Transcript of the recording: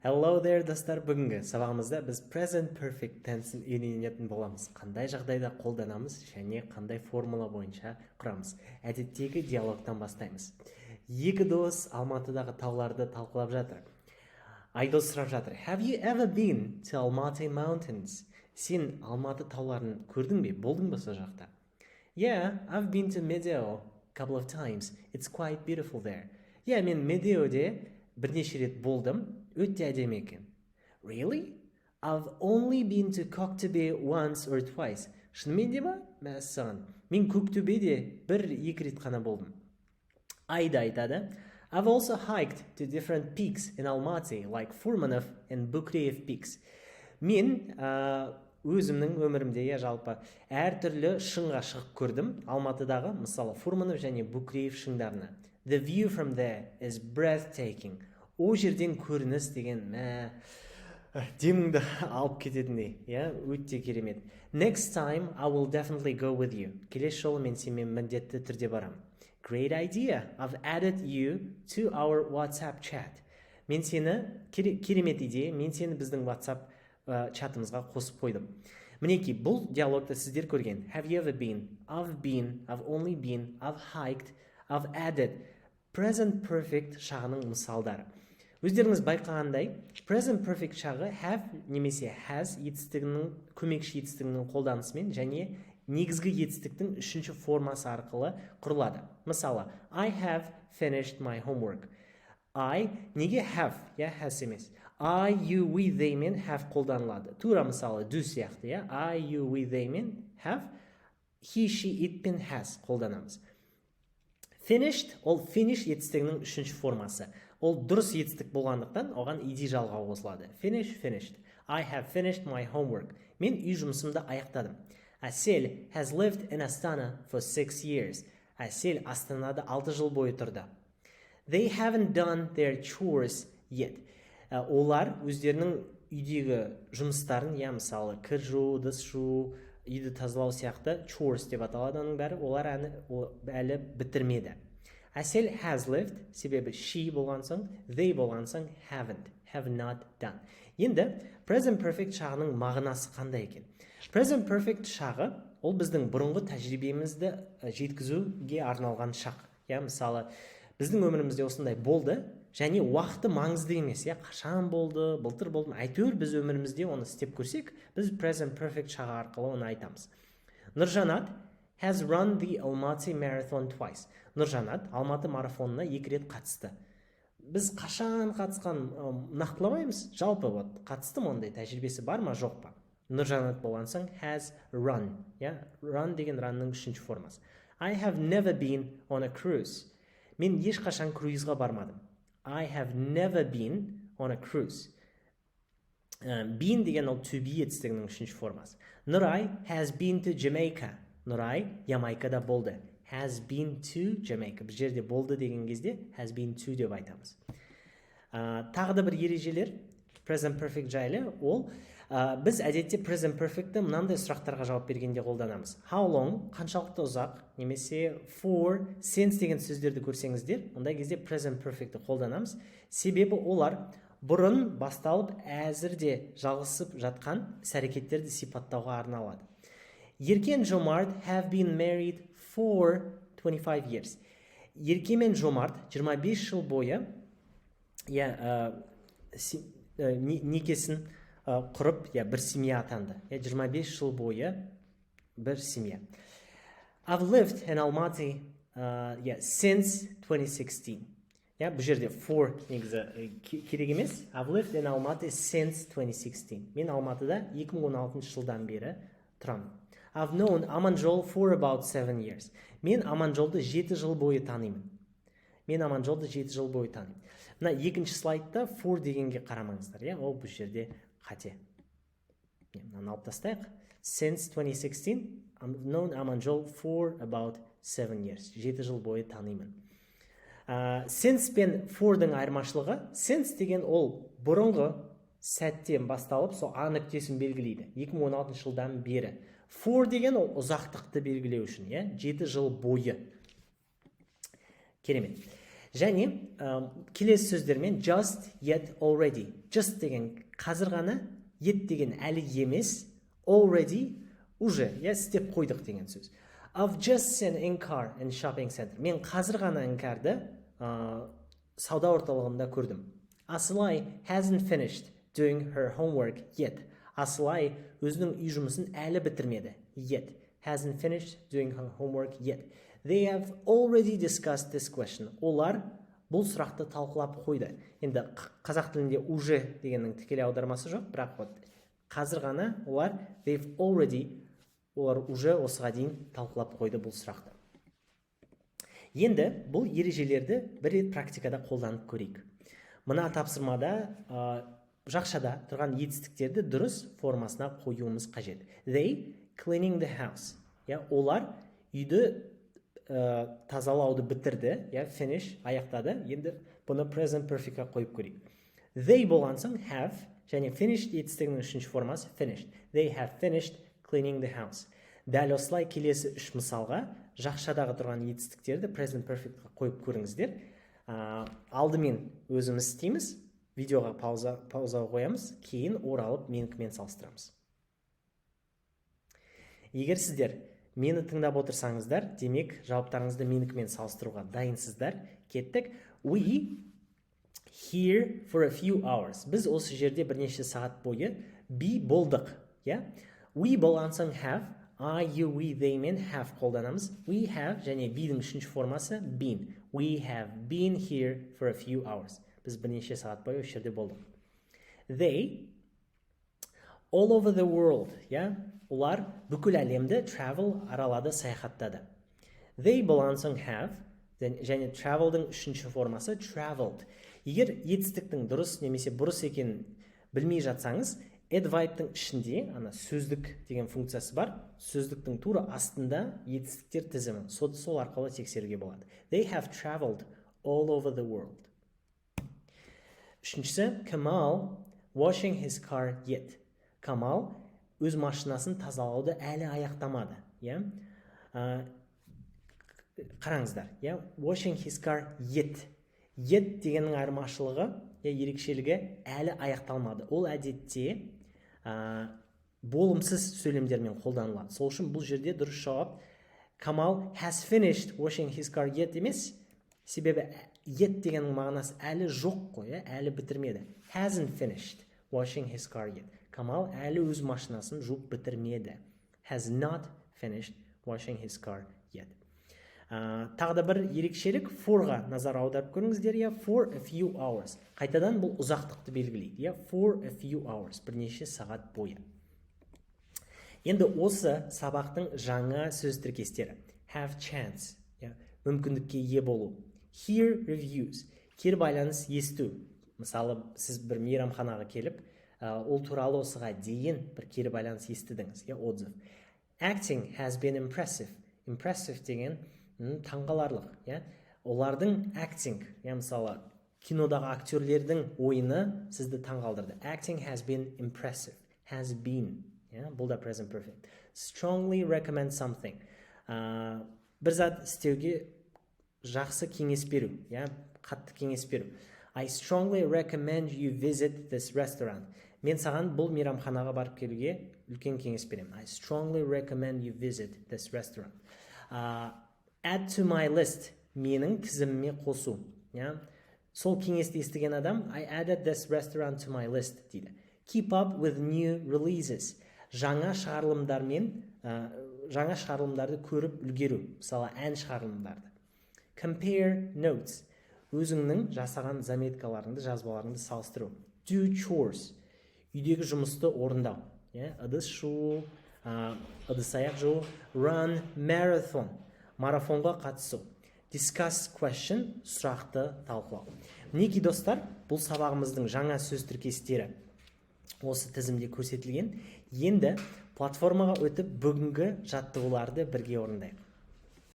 Hello there, достар. Бүгінгі сабағымызда біз present perfect tense'ін үйренетін боламыз. Қандай жағдайда қолданамыз және қандай формула бойынша құрамыз. Әдеттегі диалогтан бастаймыз. Екі дос Алматыдағы тауларды талқылап жатыр. Айдос сұрап жатыр. Have you ever been to Almaty Mountains? Сен Алматы тауларын көрдің бе? Болдың ба сол жақта? Yeah, I've been to Medeo a couple of times. It's quite beautiful there. Yeah, мен Медеоде бірнеше рет болдым. Өте әдемі екен. Really? I've only been to Koktube once or twice. Шынымен де ма? Мәссаған. Мен Көктөбеде бір-екі рет қана болдым. Айда айтады. I've also hiked to different peaks in Almaty, like Furmanov and Bukreev peaks. Мен өзімнің өмірімде жалпы әртүрлі шыңға шығып көрдім. Алматыдағы, мысалы, Фурманов және Букреев шыңдарына. The view from there is breathtaking. О жерден көрініс деген деміңді алып кететіндей, өте керемет. Next time I will definitely go with you. Келесі жолы мен сенімен міндетті түрде барам. Great idea. I've added you to our WhatsApp chat. Мен сені, керемет идея, мен сені біздің WhatsApp чатымызға қосып қойдым. Мінекей, бұл диалогты сіздер көрген. Have you ever been? I've been, I've only been, I've hiked, I've added. Present perfect шағының мысалдары. Өздеріңіз байқағандай, present perfect шағы have немесе has етістігінің, көмекші етістігінің қолданысымен және негізгі етістіктің үшінші формасы арқылы құрылады. Мысалы, I have finished my homework. I неге have, has емес. I, you, we, they мен have қолданылады. Тура мысалы, do сияқты, I, you, we, they мен have, he, she, it пен has қолданамыз. Finished, ол finish етістігінің үшінші формасы. Ол дұрыс етістік болғандықтан, оған ed жалғау қосылады. Finished. I have finished my homework. Мен үй жұмысымды аяқтадым. Әсел has lived in Astana for 6 years. Әсел Астанада 6 жыл бойы тұрды. They haven't done their chores yet. Олар өздерінің үйдегі жұмыстарын, мысалы, кір жуу, дыс жуу, үйді тазалау сияқты chores деп аталады оның бәрі, олар әлі бітірмеді. Әсел has lived, себебі she болған соң, they болған соң, have not done. Енді present perfect шағының мағынасы қандай екен? Present perfect шағы, ол біздің бұрынғы тәжірибемізді жеткізуге арналған шақ. Мысалы, біздің өмірімізде осындай болды, және уақыты маңызды емес, қашан болды, былтыр болды, әйтеуір біз өмірімізде оны істеп көрсек, біз present perfect шағы арқылы оны айтамыз. Нұржанат has run the Almaty marathon twice. Нұржанат Алматы марафонына 2 рет қатысты. Біз қашан қатысқан нақтыламаймыз, жалпы қатыстым, ондай тәжірибесі бар ма, жоқ па? Нұржанат болған соң has run. Run деген runның үшінші формасы. I have never been on a cruise. Мен ешқашан круизға бармадым. I have never been on a cruise. Been деген ол to be етістігінің үшінші формасы. Нұрай has been to Jamaica. Нұрай Ямайкада болды. Has been to Jamaica. Бір жерде болды деген кезде has been to деп айтамыз. Тағы да бір ережелер present perfect жайлы, ол біз әдетте present perfect'ті мынандай сұрақтарға жауап бергенде қолданамыз. How long, қаншалықты ұзақ, немесе for, since деген сөздерді көрсеңіздер, ондай кезде present perfect'ті қолданамыз. Себебі олар бұрын басталып әзірде жалғасып жатқан іс-әрекеттерді сипаттауға арналады. Еркен Жомарт have been married for 25 years. Ерке мен Жомарт 25 жыл бойы некесін құрып, бір семья атанды. 25 жыл бойы бір семья. I've lived in Almaty since 2016. Бұл жерде for негізі керек емес. I've lived in Almaty since 2016. Мен Алматыда 2016 жылдан бері тұрамын. I've known Аманжол for about 7 years. Мен Аманжолды 7 жыл бойы танимын. Мына екінші слайдта for дегенге қарамаңыздар. Ол бұл жерде қате. Мынаны алып тастайық. Since 2016, I've known Аманжол for about 7 years. 7 жыл бойы танимын. Since пен for'дың айырмашылығы, since деген ол бұрынғы сәттен басталып, сол а нүктесін белгілейді. 2016 жылдан бері. For деген ол ұзақтықты белгілеу үшін, 7 жыл бойы. Керемет. Және келесі сөздермен just, yet, already. Just деген қазір ғана, yet деген әлі емес, already уже, істеп қойдық деген сөз. I've just seen in-car in shopping center. Мен қазір ғана in-carды сауда орталығында көрдім. Асылай hasn't finished doing her homework yet. Асылай өзінің үй жұмысын әлі бітірмеді. Yet. Hasn't finished doing her homework yet. They have already discussed this question. Олар бұл сұрақты талқылап қойды. Енді қазақ тілінде уже дегеннің тікелей аудармасы жоқ, бірақ қазір ғана олар олар уже осыға дейін талқылап қойды бұл сұрақты. Енді бұл ережелерді бір рет практикада қолданып көрейік. Мына тапсырмада жақшада тұрған етістіктерді дұрыс формасына қоюымыз қажет. They cleaning the house. Олар үйді тазалауды бітірді, finish, аяқтады. Енді бұны present perfectқа қойып көрейік. They болған соң have, және finished етістігінің үшінші формасы finished. They have finished cleaning the house. Дәл осылай келесі үш мысалға жақшадағы тұрған етістіктерді present perfectқа қойып көріңіздер. Алдымен өзіміз істейміз, видеоға пауза қоямыз, кейін оралып менікімен салыстырамыз. Егер сіздер мені тыңдап отырсаңыздар, демек жауаптарыңызды менікімен салыстыруға дайынсыздар. Кеттік. We here for a few hours. Біз осы жерде бірнеше сағат бойы be болдық. We болған соң have, I, you, we, they мен have қолданамыз. We have және be'дің үшінші формасы been. We have been here for a few hours. Біз бірнеше сағат бойы осы жерде болдық. They all over the world. Олар бүкіл әлемді travel аралады, саяхаттады. They болған соң have және travel'дың үшінші формасы traveled. Егер етістіктің дұрыс немесе бұрыс екенін білмей жатсаңыз, edvibe'дің ішінде сөздік деген функциясы бар. Сөздіктің тура астында етістіктер тізімі. Сол арқылы тексеруге болады. They have traveled all over the world. Үшіншісі, Kamal washing his car yet. Камал өз машинасын тазалауды әлі аяқтамады. Қараңыздар. Washing his car yet. Yet дегеннің айырмашылығы, ерекшелігі әлі аяқталмады. Ол әдетте болымсыз сөйлемдермен қолданылады. Сол үшін бұл жерде дұрыс жауап Kamal has finished washing his car yet емес. Себебі yet дегеннің мағынасы әлі жоқ қой, әлі бітірмеді. Hasn't finished washing his car yet. Камал әлі өз машинасын жуып бітірмеді. Has not finished washing his car yet. Тағы да бір ерекшелік forға назар аударып көріңіздер. For a few hours. Қайтадан бұл ұзақтықты белгілейді. For a few hours. Бірнеше сағат бойы. Енді осы сабақтың жаңа сөз тіркестері. Have chance. Мүмкіндікке ие болу. Hear reviews. Кері байланыс есту. Мысалы, сіз бір мейрамханаға келіп, ол туралы осыға дейін бір кері байланыс естідіңіз. Отзыв. Acting has been impressive. Impressive деген таңғаларлық. Олардың acting, мысалы, кинодағы актерлердің ойыны сізді таңғалдырды. Acting has been impressive. Has been. Бұл да present perfect. Strongly recommend something. Бір зат істеуге жақсы кеңес беру. Қатты кеңес беру. I strongly recommend you visit this restaurant. Мен саған бұл мейрамханаға барып келуге үлкен кеңес беремін. I strongly recommend you visit this restaurant. Add to my list. Менің тізіміме қосу. Сол кеңесті естіген адам I added this restaurant to my list дейді. Keep up with new releases. Жаңа шығарылымдарды көріп үлгеру. Мысалы, ән шығарылымдарды. Compare notes. Өзіңнің жасаған заметкаларыңды, жазбаларыңды салыстыру. Do chores. Үйдегі жұмысты орындау. Ыдыс жуу, ыдыс аяқ жуу. Run marathon. Марафонға қатысу. Discuss question. Сұрақты талқылау. Мінекей достар, бұл сабағымыздың жаңа сөз тіркестері осы тізімде көрсетілген. Енді платформаға өтіп бүгінгі жаттығуларды бірге орындайық.